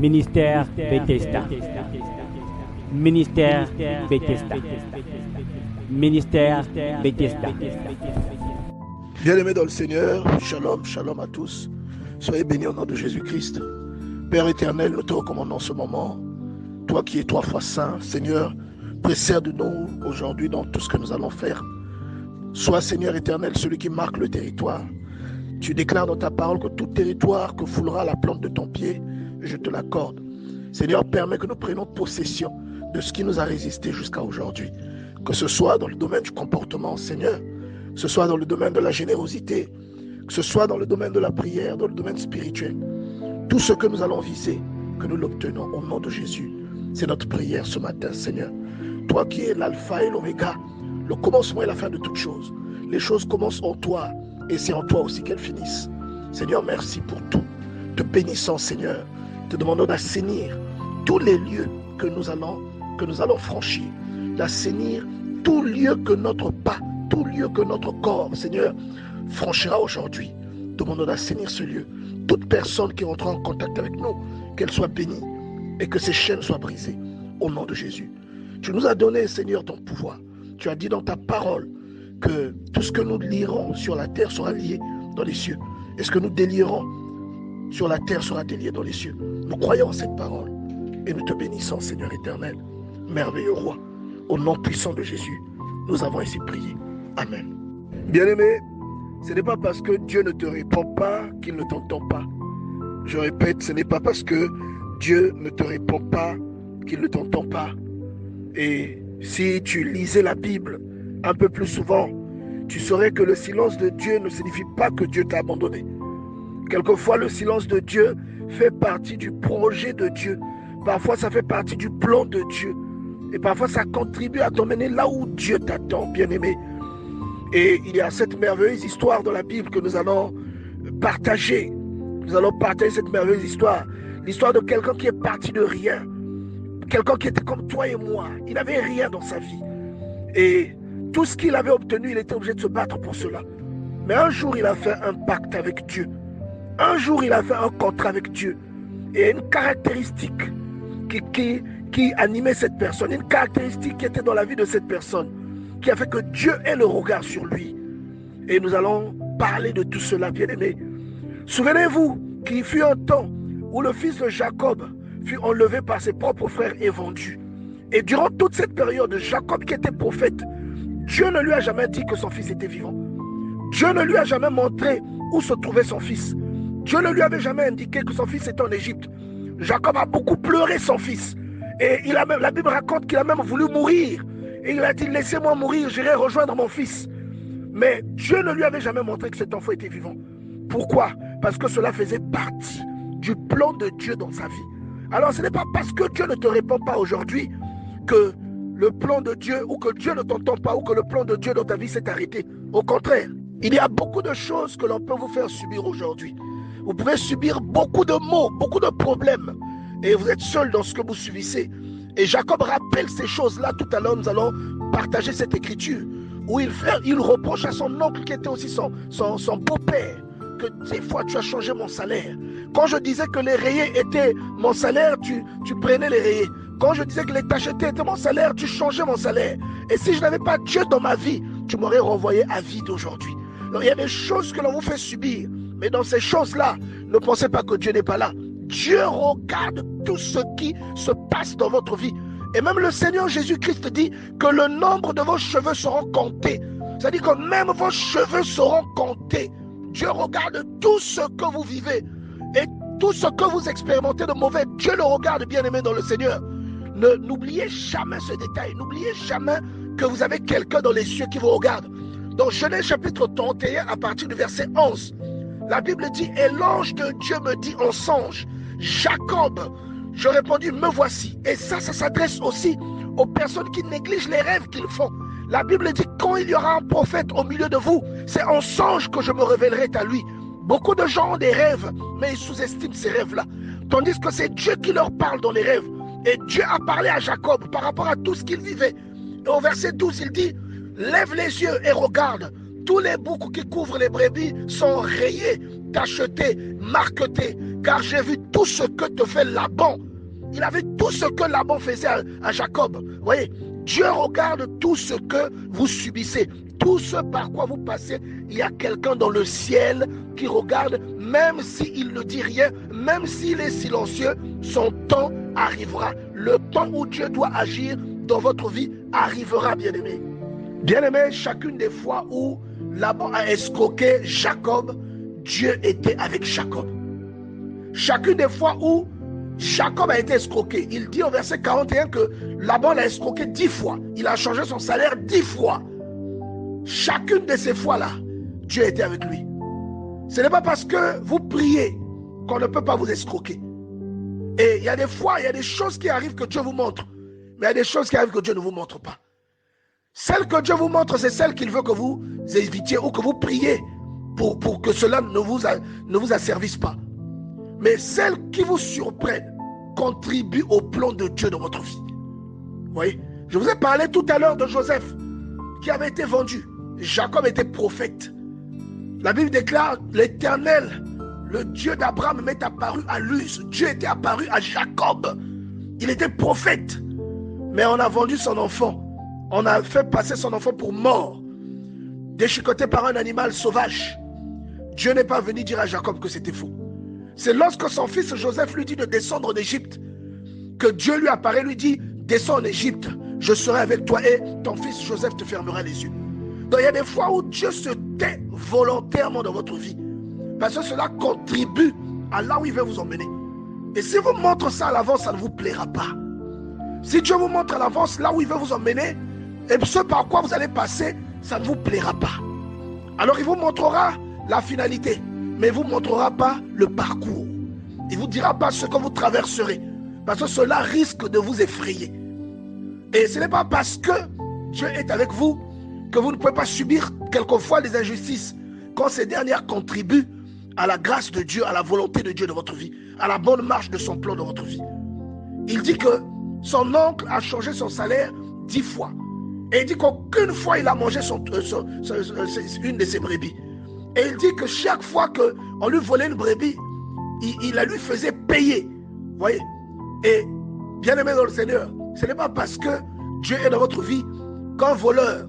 Ministère Bethesda. Ministère Bethesda. Ministère Bethesda. Bien-aimés dans le Seigneur, shalom, shalom à tous. Soyez bénis au nom de Jésus-Christ. Père éternel, nous te recommandons ce moment. Toi qui es 3 fois saint, Seigneur, précède de nous aujourd'hui dans tout ce que nous allons faire. Sois, Seigneur éternel, celui qui marque le territoire. Tu déclares dans ta parole que tout territoire que foulera la plante de ton pied, je te l'accorde. Seigneur, permets que nous prenions possession de ce qui nous a résisté jusqu'à aujourd'hui. Que ce soit dans le domaine du comportement, Seigneur, que ce soit dans le domaine de la générosité, que ce soit dans le domaine de la prière, dans le domaine spirituel. Tout ce que nous allons viser, que nous l'obtenons au nom de Jésus. C'est notre prière ce matin, Seigneur. Toi qui es l'alpha et l'oméga, le commencement et la fin de toutes choses. Les choses commencent en toi et c'est en toi aussi qu'elles finissent. Seigneur, merci pour tout. Te bénissons, Seigneur. Te demandons d'assainir tous les lieux que nous allons franchir. D'assainir tout lieu que notre pas, tout lieu que notre corps, Seigneur, franchira aujourd'hui. Demandons d'assainir ce lieu. Toute personne qui rentrera en contact avec nous, qu'elle soit bénie et que ses chaînes soient brisées. Au nom de Jésus. Tu nous as donné, Seigneur, ton pouvoir. Tu as dit dans ta parole que tout ce que nous lierons sur la terre sera lié dans les cieux. Et ce que nous délierons sur la terre sera délié dans les cieux. Nous croyons en cette parole et nous te bénissons, Seigneur éternel, merveilleux roi. Au nom puissant de Jésus, nous avons ainsi prié. Amen. Bien-aimé, ce n'est pas parce que Dieu ne te répond pas qu'il ne t'entend pas. Je répète, ce n'est pas parce que Dieu ne te répond pas qu'il ne t'entend pas. Et si tu lisais la Bible un peu plus souvent, tu saurais que le silence de Dieu ne signifie pas que Dieu t'a abandonné. Quelquefois, le silence de Dieu fait partie du projet de Dieu. Parfois, ça fait partie du plan de Dieu. Et parfois, ça contribue à t'emmener là où Dieu t'attend, bien-aimé. Et il y a cette merveilleuse histoire dans la Bible que nous allons partager. Nous allons partager cette merveilleuse histoire. L'histoire de quelqu'un qui est parti de rien. Quelqu'un qui était comme toi et moi. Il n'avait rien dans sa vie. Et tout ce qu'il avait obtenu, il était obligé de se battre pour cela. Mais un jour, il a fait un pacte avec Dieu. Un jour, il a fait un contrat avec Dieu. Et une caractéristique qui animait cette personne, une caractéristique qui était dans la vie de cette personne, qui a fait que Dieu ait le regard sur lui. Et nous allons parler de tout cela, bien-aimés. Souvenez-vous qu'il fut un temps où le fils de Jacob fut enlevé par ses propres frères et vendu. Et durant toute cette période, Jacob, qui était prophète, Dieu ne lui a jamais dit que son fils était vivant. Dieu ne lui a jamais montré où se trouvait son fils. Dieu ne lui avait jamais indiqué que son fils était en Égypte. Jacob a beaucoup pleuré son fils. Et la Bible raconte qu'il a même voulu mourir. Et il a dit, laissez-moi mourir, j'irai rejoindre mon fils. Mais Dieu ne lui avait jamais montré que cet enfant était vivant. Pourquoi? Parce que cela faisait partie du plan de Dieu dans sa vie. Alors ce n'est pas parce que Dieu ne te répond pas aujourd'hui que le plan de Dieu, ou que Dieu ne t'entend pas, ou que le plan de Dieu dans ta vie s'est arrêté. Au contraire, il y a beaucoup de choses que l'on peut vous faire subir aujourd'hui. Vous pouvez subir beaucoup de maux, beaucoup de problèmes. Et vous êtes seul dans ce que vous subissez. Et Jacob rappelle ces choses-là. Tout à l'heure, nous allons partager cette écriture où il reproche à son oncle qui était aussi son beau-père que 10 fois tu as changé mon salaire. Quand je disais que les rayés étaient mon salaire, tu prenais les rayés. Quand je disais que les tachetés étaient mon salaire, tu changeais mon salaire. Et si je n'avais pas Dieu dans ma vie, tu m'aurais renvoyé à vide aujourd'hui. Donc il y a des choses que l'on vous fait subir. Mais dans ces choses-là, ne pensez pas que Dieu n'est pas là. Dieu regarde tout ce qui se passe dans votre vie. Et même le Seigneur Jésus-Christ dit que le nombre de vos cheveux seront comptés. C'est-à-dire que même vos cheveux seront comptés. Dieu regarde tout ce que vous vivez. Et tout ce que vous expérimentez de mauvais, Dieu le regarde, bien-aimé dans le Seigneur. N'oubliez jamais ce détail. N'oubliez jamais que vous avez quelqu'un dans les cieux qui vous regarde. Dans Genèse chapitre 31, à partir du verset 11, la Bible dit, et l'ange de Dieu me dit en songe, Jacob, je répondis, me voici. Et ça s'adresse aussi aux personnes qui négligent les rêves qu'ils font. La Bible dit, quand il y aura un prophète au milieu de vous, c'est en songe que je me révélerai à lui. Beaucoup de gens ont des rêves, mais ils sous-estiment ces rêves-là. Tandis que c'est Dieu qui leur parle dans les rêves. Et Dieu a parlé à Jacob par rapport à tout ce qu'il vivait. Et au verset 12, il dit, lève les yeux et regarde. Tous les boucs qui couvrent les brebis sont rayés, tachetés, marquetés, car j'ai vu tout ce que te fait Laban. Il a vu tout ce que Laban faisait à Jacob. Vous voyez, Dieu regarde tout ce que vous subissez, tout ce par quoi vous passez. Il y a quelqu'un dans le ciel qui regarde, même s'il ne dit rien, même s'il est silencieux, son temps arrivera. Le temps où Dieu doit agir dans votre vie arrivera, bien-aimé. Bien-aimé, chacune des fois où Laban a escroqué Jacob, Dieu était avec Jacob. Chacune des fois où Jacob a été escroqué, il dit au verset 41 que Laban l'a escroqué 10 fois. Il a changé son salaire 10 fois. Chacune de ces fois-là, Dieu était avec lui. Ce n'est pas parce que vous priez qu'on ne peut pas vous escroquer. Et il y a des fois, il y a des choses qui arrivent que Dieu vous montre. Mais il y a des choses qui arrivent que Dieu ne vous montre pas. Celle que Dieu vous montre, c'est celle qu'il veut que vous évitiez ou que vous priez pour que cela ne vous asservisse pas. Mais celles qui vous surprennent contribuent au plan de Dieu dans votre vie. Vous voyez, je vous ai parlé tout à l'heure de Joseph qui avait été vendu. Jacob était prophète. La Bible déclare, l'Éternel, le Dieu d'Abraham, m'est apparu à Luz. Dieu était apparu à Jacob. Il était prophète. Mais on a vendu son enfant. On a fait passer son enfant pour mort, déchiqueté par un animal sauvage. Dieu n'est pas venu dire à Jacob que c'était faux. C'est lorsque son fils Joseph lui dit de descendre en Égypte que Dieu lui apparaît, lui dit, descends en Égypte, je serai avec toi et ton fils Joseph te fermera les yeux. Donc il y a des fois où Dieu se tait volontairement dans votre vie parce que cela contribue à là où il veut vous emmener. Et si vous montre ça à l'avance, ça ne vous plaira pas. Si Dieu vous montre à l'avance là où il veut vous emmener, et ce par quoi vous allez passer, ça ne vous plaira pas. Alors il vous montrera la finalité, mais il ne vous montrera pas le parcours. Il ne vous dira pas ce que vous traverserez, parce que cela risque de vous effrayer. Et ce n'est pas parce que Dieu est avec vous que vous ne pouvez pas subir quelquefois les injustices, quand ces dernières contribuent à la grâce de Dieu, à la volonté de Dieu dans votre vie, à la bonne marche de son plan dans votre vie. Il dit que son oncle a changé son salaire 10 fois. Et il dit qu'aucune fois il a mangé une de ses brebis. Et il dit que chaque fois qu'on lui volait une brebis, il la lui faisait payer. Vous voyez? Et bien aimé dans le Seigneur, ce n'est pas parce que Dieu est dans votre vie qu'un voleur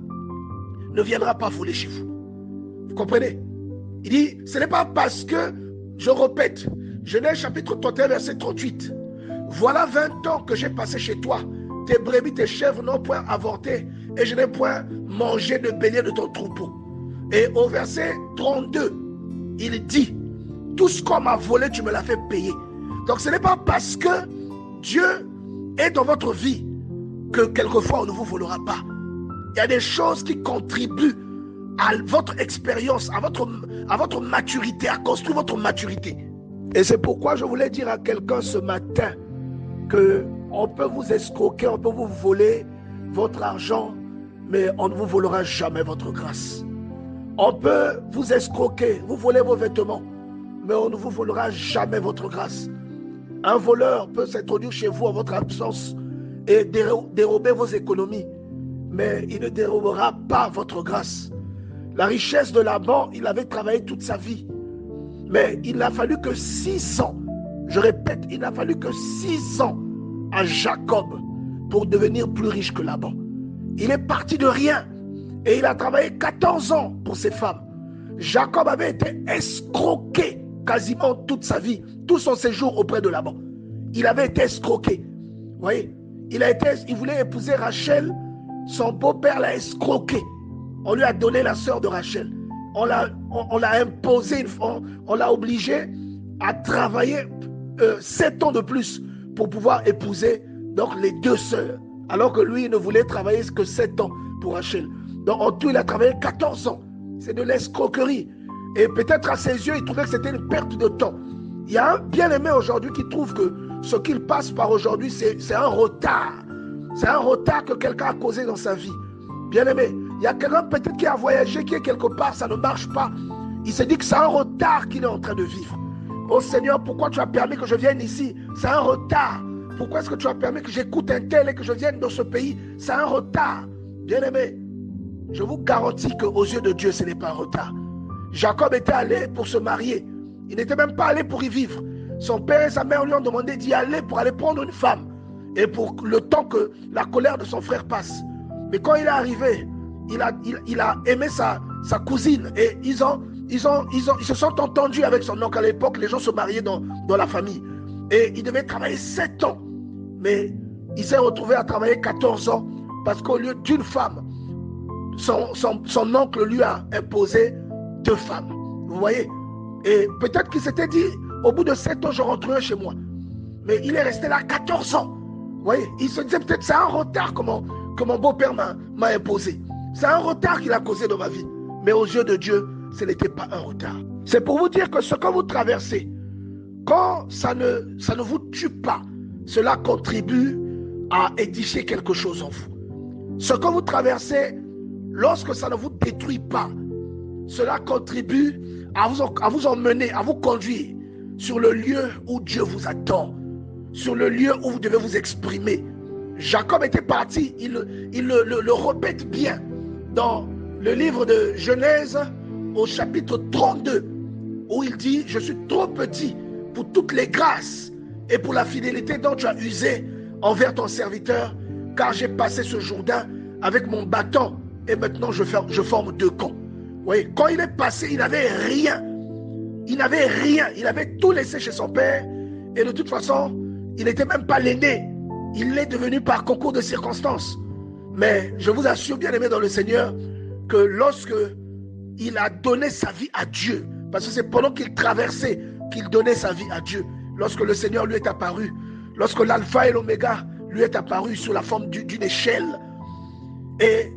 ne viendra pas voler chez vous. Vous comprenez? Il dit, ce n'est pas parce que, je répète, Genèse chapitre 31 verset 38. Voilà 20 ans que j'ai passé chez toi. Tes brebis, tes chèvres n'ont point avorté et je n'ai point mangé de bélier de ton troupeau. Et au verset 32, il dit, tout ce qu'on m'a volé, tu me l'as fait payer. Donc ce n'est pas parce que Dieu est dans votre vie que quelquefois on ne vous volera pas. Il y a des choses qui contribuent à votre expérience, à votre maturité, à construire votre maturité. Et c'est pourquoi je voulais dire à quelqu'un ce matin qu'on peut vous escroquer, on peut vous voler votre argent, mais on ne vous volera jamais votre grâce. On peut vous escroquer, vous voler vos vêtements, mais on ne vous volera jamais votre grâce. Un voleur peut s'introduire chez vous en votre absence et dérober vos économies, mais il ne dérobera pas votre grâce. La richesse de Laban, il avait travaillé toute sa vie, mais il n'a fallu que 6 ans, je répète, il n'a fallu que 6 ans à Jacob pour devenir plus riche que Laban. Il est parti de rien et il a travaillé 14 ans pour ses femmes. Jacob avait été escroqué quasiment toute sa vie, tout son séjour auprès de Laban. Il avait été escroqué. Vous voyez, il voulait épouser Rachel, son beau-père l'a escroqué. On lui a donné la sœur de Rachel. On l'a imposé, on l'a obligé à travailler 7 ans de plus pour pouvoir épouser donc les 2 sœurs. Alors que lui, il ne voulait travailler que 7 ans pour Rachel. Donc en tout, il a travaillé 14 ans. C'est de l'escroquerie. Et peut-être à ses yeux, il trouvait que c'était une perte de temps. Il y a un bien-aimé aujourd'hui qui trouve que ce qu'il passe par aujourd'hui, c'est un retard. C'est un retard que quelqu'un a causé dans sa vie. Bien-aimé, il y a quelqu'un peut-être qui a voyagé, qui est quelque part, ça ne marche pas. Il se dit que c'est un retard qu'il est en train de vivre. Oh Seigneur, pourquoi tu as permis que je vienne ici? C'est un retard. Pourquoi est-ce que tu as permis que j'écoute un tel et que je vienne dans ce pays? C'est un retard. Bien-aimé, je vous garantis qu'aux yeux de Dieu, ce n'est pas un retard. Jacob était allé pour se marier. Il n'était même pas allé pour y vivre. son père et sa mère lui ont demandé d'y aller pour aller prendre une femme. Et pour le temps que la colère de son frère passe. Mais quand il est arrivé, il a aimé sa cousine. Et ils se sont entendus avec son oncle. À l'époque, les gens se mariaient dans la famille. Et il devait travailler 7 ans. Mais il s'est retrouvé à travailler 14 ans. Parce qu'au lieu d'une femme, son oncle lui a imposé 2 femmes. Vous voyez? Et peut-être qu'il s'était dit, au bout de 7 ans, je rentrerai chez moi. Mais il est resté là 14 ans. Vous voyez? Il se disait peut-être c'est un retard que mon beau-père m'a imposé. C'est un retard qu'il a causé dans ma vie. Mais aux yeux de Dieu, ce n'était pas un retard. C'est pour vous dire que ce que vous traversez, quand ça ne vous tue pas, cela contribue à édifier quelque chose en vous. Ce que vous traversez, lorsque ça ne vous détruit pas, cela contribue à vous emmener, à vous conduire sur le lieu où Dieu vous attend, sur le lieu où vous devez vous exprimer. Jacob était parti, il le répète bien dans le livre de Genèse au chapitre 32, où il dit, je suis trop petit pour toutes les grâces et pour la fidélité dont tu as usé envers ton serviteur, car j'ai passé ce Jourdain avec mon bâton et maintenant je forme 2 camps. Vous voyez, quand il est passé, il n'avait rien. Il n'avait rien. Il avait tout laissé chez son père et de toute façon, il n'était même pas l'aîné. Il l'est devenu par concours de circonstances. Mais je vous assure, bien aimé dans le Seigneur, que lorsque il a donné sa vie à Dieu, parce que c'est pendant qu'il traversait qu'il donnait sa vie à Dieu, lorsque le Seigneur lui est apparu, lorsque l'alpha et l'oméga lui est apparu sous la forme d'une échelle. Et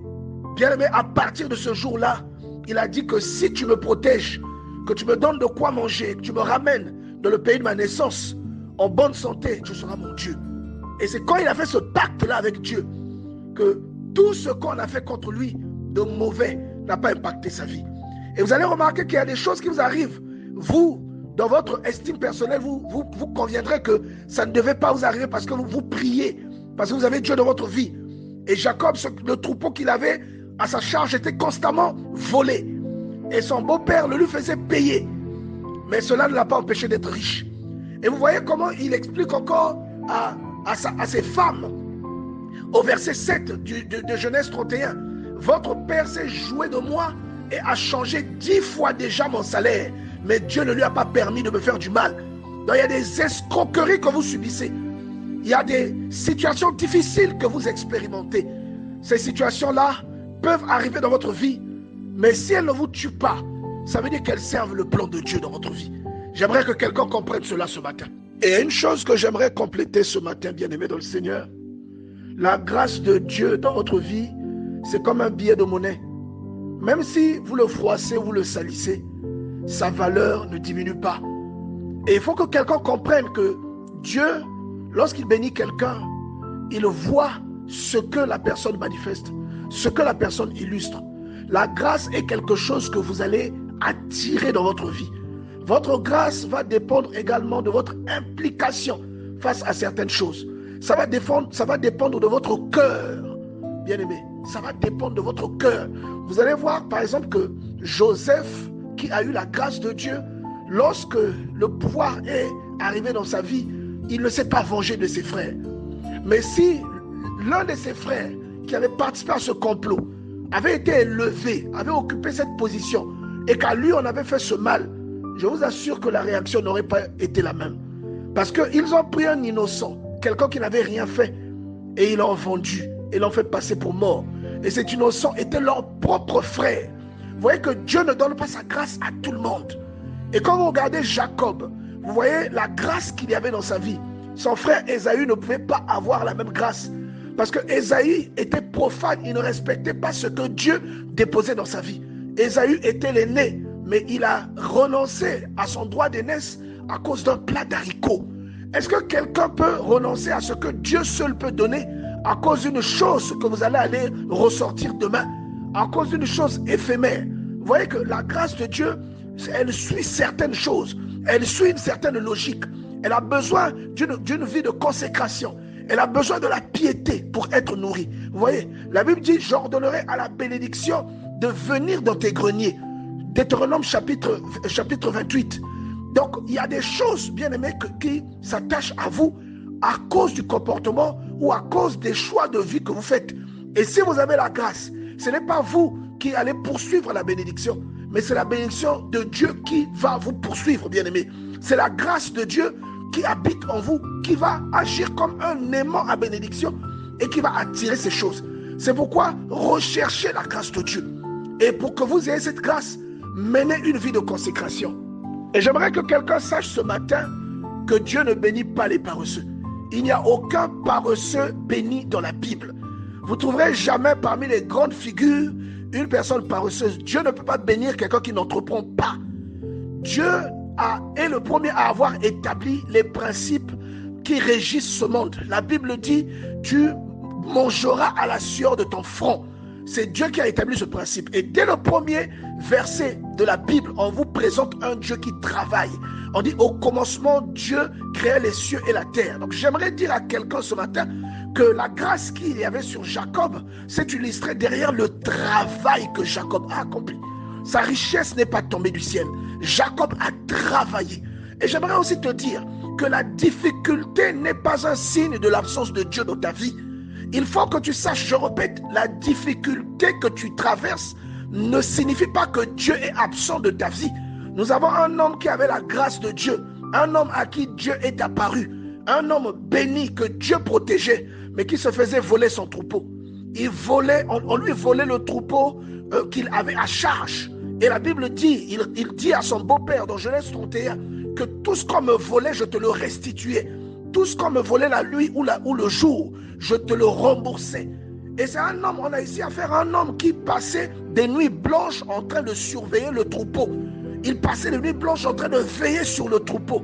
bien aimé, à partir de ce jour-là, il a dit que si tu me protèges, que tu me donnes de quoi manger, que tu me ramènes dans le pays de ma naissance, en bonne santé, tu seras mon Dieu. Et c'est quand il a fait ce pacte-là avec Dieu que tout ce qu'on a fait contre lui de mauvais n'a pas impacté sa vie. Et vous allez remarquer qu'il y a des choses qui vous arrivent. Vous, dans votre estime personnelle, vous conviendrez que ça ne devait pas vous arriver parce que vous priez, parce que vous avez Dieu dans votre vie. Et Jacob, le troupeau qu'il avait à sa charge était constamment volé. Et son beau-père le lui faisait payer. Mais cela ne l'a pas empêché d'être riche. Et vous voyez comment il explique encore à ses femmes, au verset 7 de Genèse 31, votre père s'est joué de moi et a changé 10 fois déjà mon salaire, mais Dieu ne lui a pas permis de me faire du mal. Donc il y a des escroqueries que vous subissez. Il y a des situations difficiles que vous expérimentez. Ces situations-là peuvent arriver dans votre vie, mais si elles ne vous tuent pas, ça veut dire qu'elles servent le plan de Dieu dans votre vie. J'aimerais que quelqu'un comprenne cela ce matin. Et une chose que j'aimerais compléter ce matin, bien-aimé dans le Seigneur, la grâce de Dieu dans votre vie, c'est comme un billet de monnaie. Même si vous le froissez, vous le salissez, sa valeur ne diminue pas. Et il faut que quelqu'un comprenne que Dieu, lorsqu'il bénit quelqu'un, il voit ce que la personne manifeste, ce que la personne illustre. La grâce est quelque chose que vous allez attirer dans votre vie. Votre grâce va dépendre également de votre implication face à certaines choses. Ça va dépendre de votre cœur, bien-aimé. Ça va dépendre de votre cœur. Vous allez voir, par exemple, que Joseph, qui a eu la grâce de Dieu, lorsque le pouvoir est arrivé dans sa vie, il ne s'est pas vengé de ses frères. Mais si l'un de ses frères qui avait participé à ce complot avait été élevé, avait occupé cette position, et qu'à lui on avait fait ce mal, je vous assure que la réaction n'aurait pas été la même. Parce qu'ils ont pris un innocent, quelqu'un qui n'avait rien fait, et ils l'ont vendu, et l'ont fait passer pour mort. Et cet innocent était leur propre frère. Vous voyez que Dieu ne donne pas sa grâce à tout le monde. Et quand vous regardez Jacob, vous voyez la grâce qu'il y avait dans sa vie. Son frère Ésaü ne pouvait pas avoir la même grâce. Parce que Ésaü était profane, il ne respectait pas ce que Dieu déposait dans sa vie. Ésaü était l'aîné, mais il a renoncé à son droit d'aînesse à cause d'un plat d'haricots. Est-ce que quelqu'un peut renoncer à ce que Dieu seul peut donner à cause d'une chose que vous allez aller ressortir demain, à cause d'une chose éphémère? Vous voyez que la grâce de Dieu, elle suit certaines choses, elle suit une certaine logique. Elle a besoin d'une vie de consécration. Elle a besoin de la piété pour être nourrie. Vous voyez, la Bible dit, j'ordonnerai à la bénédiction de venir dans tes greniers. Deutéronome chapitre 28. Donc, il y a des choses, bien aimés, qui s'attachent à vous à cause du comportement ou à cause des choix de vie que vous faites. Et si vous avez la grâce, ce n'est pas vous qui allez poursuivre la bénédiction, mais c'est la bénédiction de Dieu qui va vous poursuivre, bien aimés. C'est la grâce de Dieu qui habite en vous, qui va agir comme un aimant à bénédiction et qui va attirer ces choses. C'est pourquoi recherchez la grâce de Dieu. Et pour que vous ayez cette grâce, menez une vie de consécration. Et j'aimerais que quelqu'un sache ce matin que Dieu ne bénit pas les paresseux. Il n'y a aucun paresseux béni dans la Bible. Vous ne trouverez jamais parmi les grandes figures une personne paresseuse. Dieu ne peut pas bénir quelqu'un qui n'entreprend pas. Dieu est le premier à avoir établi les principes qui régissent ce monde. La Bible dit, tu mangeras à la sueur de ton front. C'est Dieu qui a établi ce principe. Et dès le premier verset de la Bible, on vous présente un Dieu qui travaille. On dit, au commencement, Dieu créait les cieux et la terre. Donc j'aimerais dire à quelqu'un ce matin que la grâce qu'il y avait sur Jacob s'est illustrée derrière le travail que Jacob a accompli. Sa richesse n'est pas tombée du ciel. Jacob a travaillé. Et j'aimerais aussi te dire que la difficulté n'est pas un signe de l'absence de Dieu dans ta vie. Il faut que tu saches, je répète, la difficulté que tu traverses ne signifie pas que Dieu est absent de ta vie. Nous avons un homme qui avait la grâce de Dieu, un homme à qui Dieu est apparu, un homme béni que Dieu protégeait, mais qui se faisait voler son troupeau. On lui volait le troupeau qu'il avait à charge. Et la Bible dit, il dit à son beau-père dans Genèse 31, que tout ce qu'on me volait, je te le restituais. Tout ce qu'on me volait la nuit ou le jour, je te le remboursais. Et c'est un homme, on a ici affaire à un homme qui passait des nuits blanches en train de surveiller le troupeau. Il passait des nuits blanches en train de veiller sur le troupeau.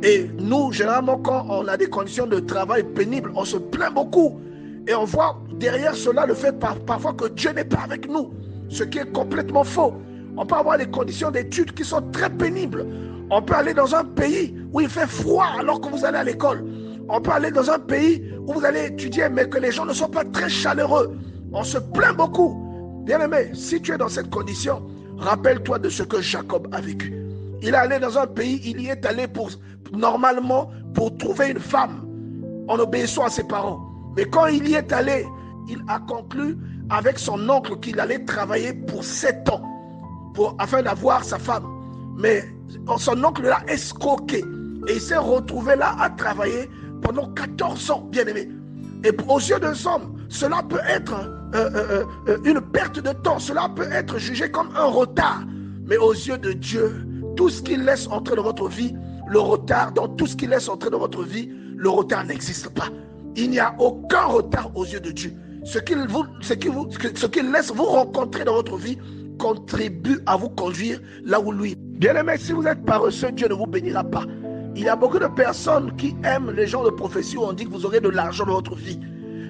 Et nous, généralement, quand on a des conditions de travail pénibles, on se plaint beaucoup. Et on voit derrière cela le fait parfois que Dieu n'est pas avec nous, ce qui est complètement faux. On peut avoir des conditions d'études qui sont très pénibles. On peut aller dans un pays où il fait froid alors que vous allez à l'école. On peut aller dans un pays où vous allez étudier mais que les gens ne sont pas très chaleureux. On se plaint beaucoup. Bien-aimé, si tu es dans cette condition, rappelle-toi de ce que Jacob a vécu. Il est allé dans un pays, il y est allé normalement pour trouver une femme en obéissant à ses parents. Mais quand il y est allé, il a conclu avec son oncle qu'il allait travailler pour 7 ans afin d'avoir sa femme. Mais son oncle l'a escroqué et il s'est retrouvé là à travailler pendant 14 ans, bien aimé. Et aux yeux des hommes, cela peut être une perte de temps, cela peut être jugé comme un retard. Mais aux yeux de Dieu, tout ce qu'il laisse entrer dans votre vie, le retard, dans tout ce qu'il laisse entrer dans votre vie, le retard n'existe pas. Il n'y a aucun retard aux yeux de Dieu. Ce qu'il laisse vous rencontrer dans votre vie contribue à vous conduire là où lui. Bien-aimé, si vous êtes paresseux, Dieu ne vous bénira pas. Il y a beaucoup de personnes qui aiment les gens de prophétie où on dit que vous aurez de l'argent dans votre vie.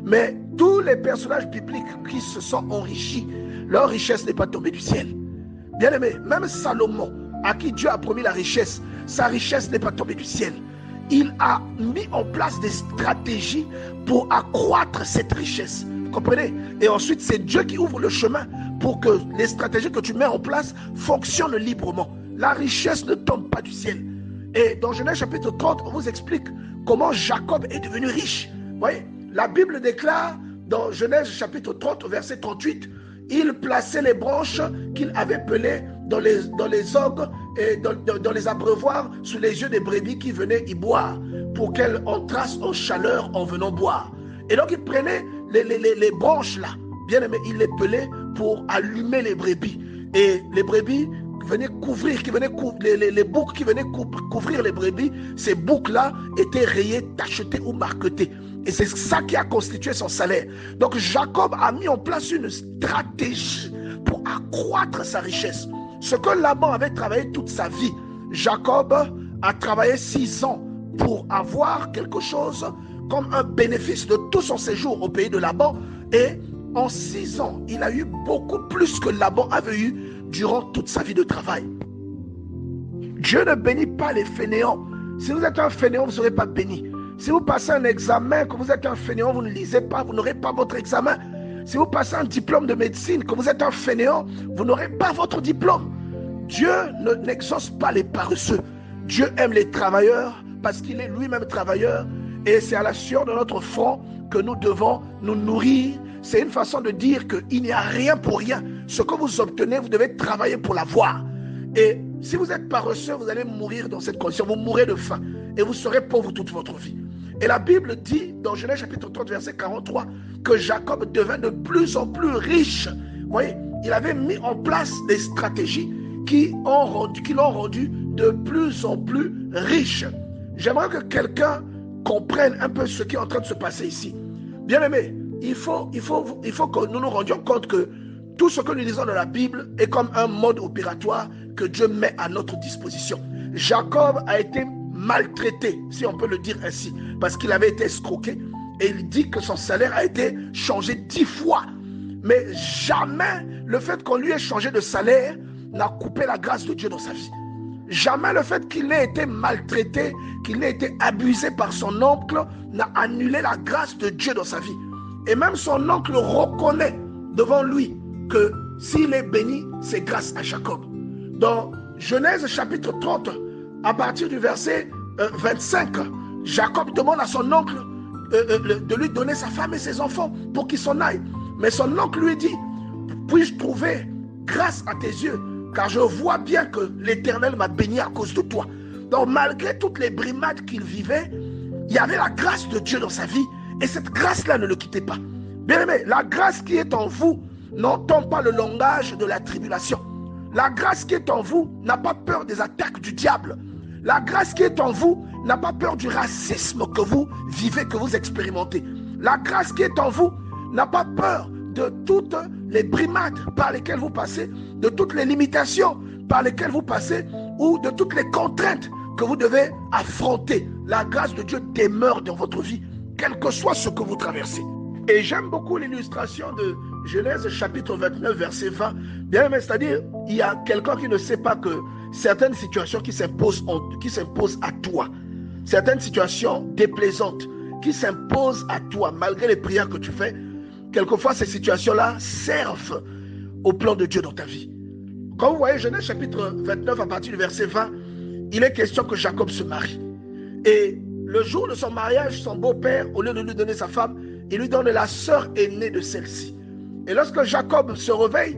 Mais tous les personnages bibliques qui se sont enrichis, leur richesse n'est pas tombée du ciel. Bien-aimé, même Salomon, à qui Dieu a promis la richesse, sa richesse n'est pas tombée du ciel. Il a mis en place des stratégies pour accroître cette richesse. Vous comprenez? Et ensuite, c'est Dieu qui ouvre le chemin pour que les stratégies que tu mets en place fonctionnent librement. La richesse ne tombe pas du ciel. Et dans Genèse chapitre 30, on vous explique comment Jacob est devenu riche. Vous voyez, la Bible déclare dans Genèse chapitre 30, verset 38, il plaçait les branches qu'il avait pelées dans les orgues et dans les abreuvoirs sous les yeux des brebis qui venaient y boire pour qu'elles entrassent en chaleur en venant boire. Et donc il prenait les branches là, bien aimé, il les pelait pour allumer les brebis. Et les brebis venaient couvrir, les boucs qui venaient couvrir les brebis, ces boucs-là étaient rayés, tachetés ou marquetés. Et c'est ça qui a constitué son salaire. Donc Jacob a mis en place une stratégie pour accroître sa richesse. Ce que Laban avait travaillé toute sa vie, Jacob a travaillé 6 ans pour avoir quelque chose comme un bénéfice de tout son séjour au pays de Laban. Et en 6 ans, il a eu beaucoup plus que Laban avait eu durant toute sa vie de travail. Dieu ne bénit pas les fainéants. Si vous êtes un fainéant, vous ne serez pas béni. Si vous passez un examen, que vous êtes un fainéant, vous ne lisez pas, vous n'aurez pas votre examen. Si vous passez un diplôme de médecine, que vous êtes un fainéant, vous n'aurez pas votre diplôme. Dieu n'exauce pas les paresseux. Dieu aime les travailleurs parce qu'il est lui-même travailleur. Et c'est à la sueur de notre front que nous devons nous nourrir. C'est une façon de dire qu'il n'y a rien pour rien. Ce que vous obtenez, vous devez travailler pour l'avoir. Et si vous êtes paresseux, vous allez mourir dans cette condition. Vous mourrez de faim et vous serez pauvre toute votre vie. Et la Bible dit dans Genèse chapitre 30 verset 43 que Jacob devint de plus en plus riche. Vous voyez, il avait mis en place des stratégies qui l'ont rendu de plus en plus riche. J'aimerais que quelqu'un comprenne un peu ce qui est en train de se passer ici. Bien aimé, il faut que nous nous rendions compte que tout ce que nous lisons dans la Bible est comme un mode opératoire que Dieu met à notre disposition. Jacob a été maltraité, si on peut le dire ainsi, parce qu'il avait été escroqué, et il dit que son salaire a été changé 10 fois. Mais jamais le fait qu'on lui ait changé de salaire n'a coupé la grâce de Dieu dans sa vie. Jamais le fait qu'il ait été maltraité, qu'il ait été abusé par son oncle n'a annulé la grâce de Dieu dans sa vie. Et même son oncle reconnaît devant lui que s'il est béni, c'est grâce à Jacob. Dans Genèse chapitre 30, à partir du verset 25, Jacob demande à son oncle de lui donner sa femme et ses enfants pour qu'il s'en aille. Mais son oncle lui dit, puis-je trouver grâce à tes yeux, car je vois bien que l'Éternel m'a béni à cause de toi. Donc malgré toutes les brimades qu'il vivait, il y avait la grâce de Dieu dans sa vie, et cette grâce-là ne le quittait pas. Bien aimé, la grâce qui est en vous n'entend pas le langage de la tribulation. La grâce qui est en vous n'a pas peur des attaques du diable. La grâce qui est en vous n'a pas peur du racisme que vous vivez, que vous expérimentez. La grâce qui est en vous n'a pas peur de toutes les brimades par lesquelles vous passez, de toutes les limitations par lesquelles vous passez, ou de toutes les contraintes que vous devez affronter. La grâce de Dieu demeure dans votre vie, quel que soit ce que vous traversez. Et j'aime beaucoup l'illustration de Genèse chapitre 29 verset 20. Bien aimé, c'est-à-dire, il y a quelqu'un qui ne sait pas que certaines situations qui s'imposent à toi, certaines situations déplaisantes qui s'imposent à toi, malgré les prières que tu fais, quelquefois ces situations-là servent au plan de Dieu dans ta vie. Quand vous voyez Genèse chapitre 29 à partir du verset 20, il est question que Jacob se marie. Et le jour de son mariage, son beau-père, au lieu de lui donner sa femme, il lui donne la sœur aînée de celle-ci. Et lorsque Jacob se réveille,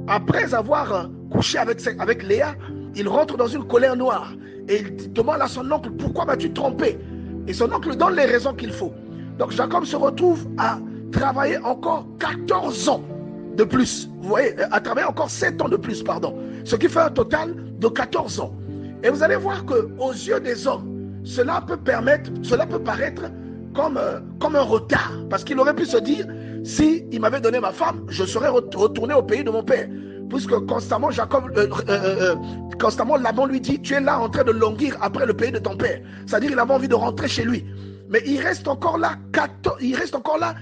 après avoir couché avec Léa, il rentre dans une colère noire. Et il demande à son oncle, pourquoi m'as-tu trompé? Et son oncle donne les raisons qu'il faut. Donc Jacob se retrouve à travailler encore 14 ans de plus. Vous voyez, à travailler encore 7 ans de plus, pardon. Ce qui fait un total de 14 ans. Et vous allez voir qu'aux yeux des hommes, cela peut paraître comme un retard. Parce qu'il aurait pu se dire, si il m'avait donné ma femme, je serais retourné au pays de mon père. Puisque constamment, constamment Laban lui dit, tu es là en train de languir après le pays de ton père. C'est-à-dire, il avait envie de rentrer chez lui. Mais il reste encore là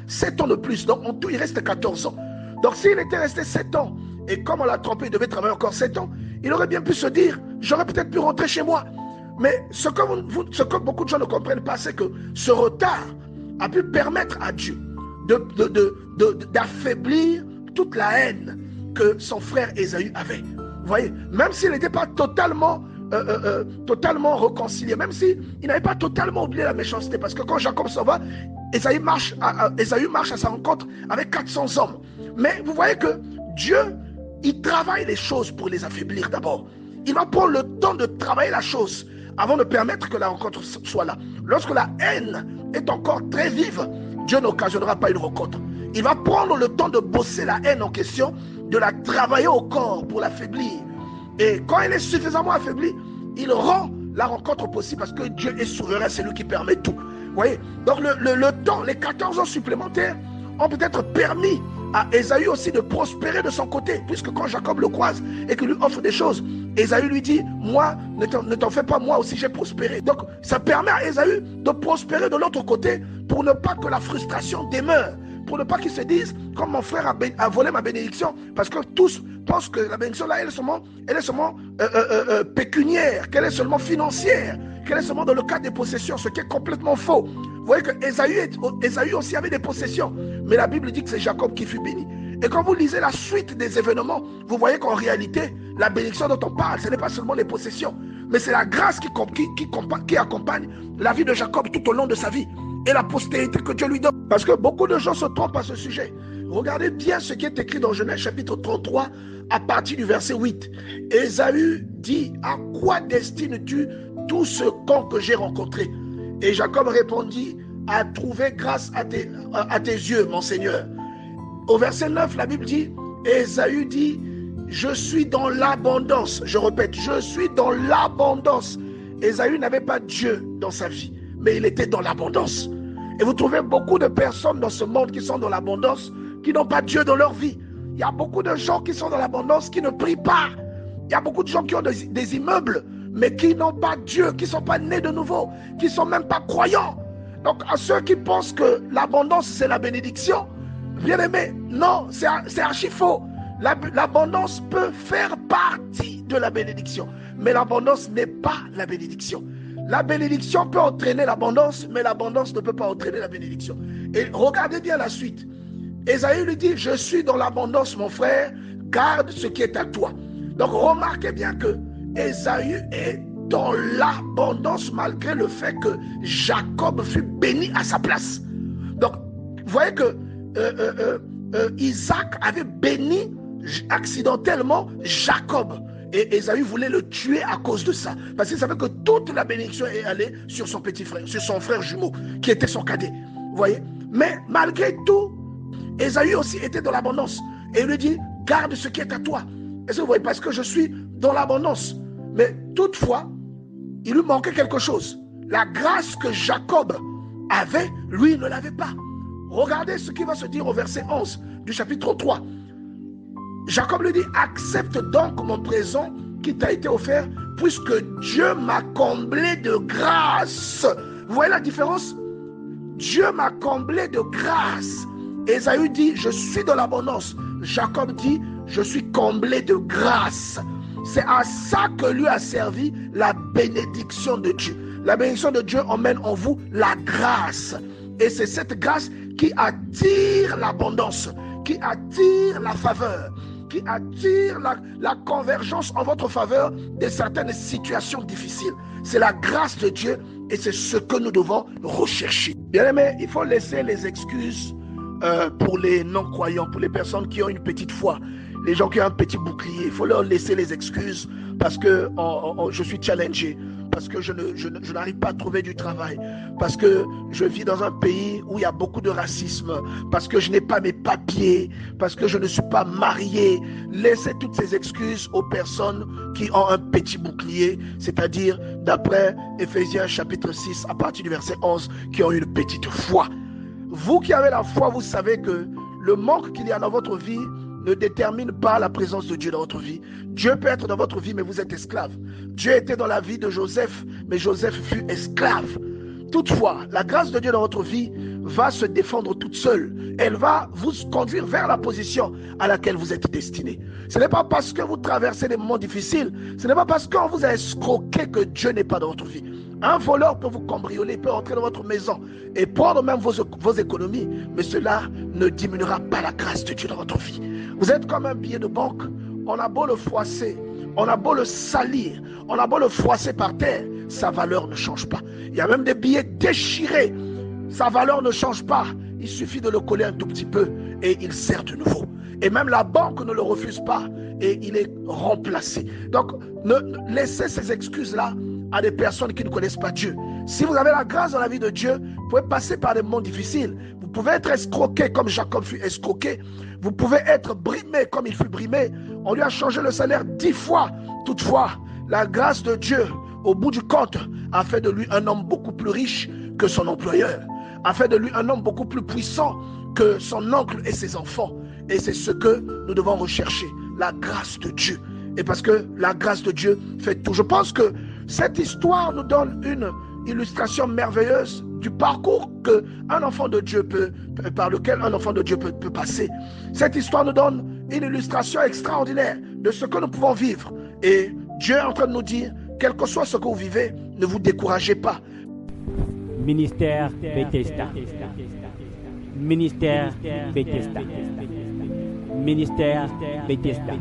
7 ans de plus. Donc en tout, il reste 14 ans. Donc s'il était resté 7 ans, et comme on l'a trompé, il devait travailler encore 7 ans, il aurait bien pu se dire, j'aurais peut-être pu rentrer chez moi. Mais ce que beaucoup de gens ne comprennent pas, c'est que ce retard a pu permettre à Dieu d'affaiblir toute la haine que son frère Ésaü avait. Vous voyez, même s'il n'était pas totalement réconcilié, même s'il n'avait pas totalement oublié la méchanceté, parce que quand Jacob s'en va, Ésaü marche à sa rencontre avec 400 hommes. Mais vous voyez que Dieu, il travaille les choses pour les affaiblir d'abord. Il va prendre le temps de travailler la chose avant de permettre que la rencontre soit là. Lorsque la haine est encore très vive, Dieu n'occasionnera pas une rencontre. Il va prendre le temps de bosser la haine en question, de la travailler au corps pour l'affaiblir. Et quand elle est suffisamment affaiblie, il rend la rencontre possible parce que Dieu est souverain, c'est lui qui permet tout. Vous voyez? Donc le temps, les 14 ans supplémentaires ont peut-être permis à Ésaü aussi de prospérer de son côté, puisque quand Jacob le croise et qu'il lui offre des choses, Ésaü lui dit, moi, ne t'en fais pas, moi aussi j'ai prospéré. Donc ça permet à Ésaü de prospérer de l'autre côté pour ne pas que la frustration demeure, pour ne pas qu'ils se disent, comme mon frère a volé ma bénédiction, parce que tous pensent que la bénédiction là, elle est seulement pécuniaire, qu'elle est seulement financière, qu'elle est seulement dans le cadre des possessions, ce qui est complètement faux. Vous voyez que Ésaü aussi avait des possessions, mais la Bible dit que c'est Jacob qui fut béni. Et quand vous lisez la suite des événements, vous voyez qu'en réalité, la bénédiction dont on parle, ce n'est pas seulement les possessions. mais c'est la grâce qui accompagne la vie de Jacob tout au long de sa vie et la postérité que Dieu lui donne. Parce que beaucoup de gens se trompent à ce sujet. Regardez bien ce qui est écrit dans Genèse chapitre 33 à partir du verset 8. Ésaü dit: à quoi destines-tu tout ce camp que j'ai rencontré? Et Jacob répondit: à trouver grâce à tes yeux, mon Seigneur. Au verset 9, la Bible dit, Ésaü dit: je suis dans l'abondance. Je répète, je suis dans l'abondance. Ésaü n'avait pas Dieu dans sa vie, mais il était dans l'abondance. Et vous trouvez beaucoup de personnes dans ce monde qui sont dans l'abondance, qui n'ont pas Dieu dans leur vie. Il y a beaucoup de gens qui sont dans l'abondance, qui ne prient pas. Il y a beaucoup de gens qui ont des immeubles, mais qui n'ont pas Dieu, qui ne sont pas nés de nouveau, qui ne sont même pas croyants. Donc à ceux qui pensent que l'abondance c'est la bénédiction, bien aimé, non, c'est archi faux. L'abondance peut faire partie de la bénédiction, mais l'abondance n'est pas la bénédiction. La bénédiction peut entraîner l'abondance, mais l'abondance ne peut pas entraîner la bénédiction. Et regardez bien la suite. Ésaü lui dit: je suis dans l'abondance, mon frère, garde ce qui est à toi. Donc remarquez bien que Ésaü est dans l'abondance malgré le fait que Jacob fut béni à sa place. Donc vous voyez que Isaac avait béni accidentellement Jacob, et Ésaü voulait le tuer à cause de ça, parce qu'il savait que toute la bénédiction est allée sur son petit frère, sur son frère jumeau qui était son cadet. Vous voyez, mais malgré tout, Ésaü aussi était dans l'abondance, et il lui dit: garde ce qui est à toi. Est-ce que vous voyez? Parce que je suis dans l'abondance. Mais toutefois, il lui manquait quelque chose. La grâce que Jacob avait, lui ne l'avait pas. Regardez ce qui va se dire au verset 11 du chapitre 3. Jacob lui dit: accepte donc mon présent qui t'a été offert, puisque Dieu m'a comblé de grâce. Vous voyez la différence? Dieu m'a comblé de grâce. Ésaü dit: je suis dans l'abondance. Jacob dit: je suis comblé de grâce. C'est à ça que lui a servi la bénédiction de Dieu. La bénédiction de Dieu emmène en vous la grâce. Et c'est cette grâce qui attire l'abondance, qui attire la faveur, qui attire la convergence en votre faveur de certaines situations difficiles. C'est la grâce de Dieu et c'est ce que nous devons rechercher. Bien aimé, il faut laisser les excuses pour les non-croyants, pour les personnes qui ont une petite foi, les gens qui ont un petit bouclier. Il faut leur laisser les excuses parce que je suis challengé, parce que je n'arrive pas à trouver du travail, parce que je vis dans un pays où il y a beaucoup de racisme, parce que je n'ai pas mes papiers, parce que je ne suis pas marié. Laissez toutes ces excuses aux personnes qui ont un petit bouclier, c'est-à-dire d'après Éphésiens chapitre 6 à partir du verset 11, qui ont une petite foi. Vous qui avez la foi, vous savez que le manque qu'il y a dans votre vie ne détermine pas la présence de Dieu dans votre vie. Dieu peut être dans votre vie, mais vous êtes esclave. Dieu était dans la vie de Joseph, mais Joseph fut esclave. Toutefois, la grâce de Dieu dans votre vie va se défendre toute seule. Elle va vous conduire vers la position à laquelle vous êtes destiné. Ce n'est pas parce que vous traversez des moments difficiles, ce n'est pas parce qu'on vous a escroqué que Dieu n'est pas dans votre vie. Un voleur peut vous cambrioler, peut entrer dans votre maison et prendre même vos économies, mais cela ne diminuera pas la grâce de Dieu dans votre vie. Vous êtes comme un billet de banque, on a beau le froisser, on a beau le salir, on a beau le froisser par terre, sa valeur ne change pas. Il y a même des billets déchirés, sa valeur ne change pas. Il suffit de le coller un tout petit peu et il sert de nouveau. Et même la banque ne le refuse pas et il est remplacé. Donc, laissez ces excuses-là à des personnes qui ne connaissent pas Dieu. Si vous avez la grâce dans la vie de Dieu, vous pouvez passer par des moments difficiles. Vous pouvez être escroqué comme Jacob fut escroqué. Vous pouvez être brimé comme il fut brimé. On lui a changé le salaire 10 fois. Toutefois, la grâce de Dieu, au bout du compte, a fait de lui un homme beaucoup plus riche que son employeur. A fait de lui un homme beaucoup plus puissant que son oncle et ses enfants. Et c'est ce que nous devons rechercher, la grâce de Dieu. Et parce que la grâce de Dieu fait tout. Je pense que cette histoire nous donne une illustration merveilleuse du parcours par lequel un enfant de Dieu peut passer. Cette histoire nous donne une illustration extraordinaire de ce que nous pouvons vivre. Et Dieu est en train de nous dire, quel que soit ce que vous vivez, ne vous découragez pas. Ministère Bethesda. Ministère Bethesda. Ministère Bethesda.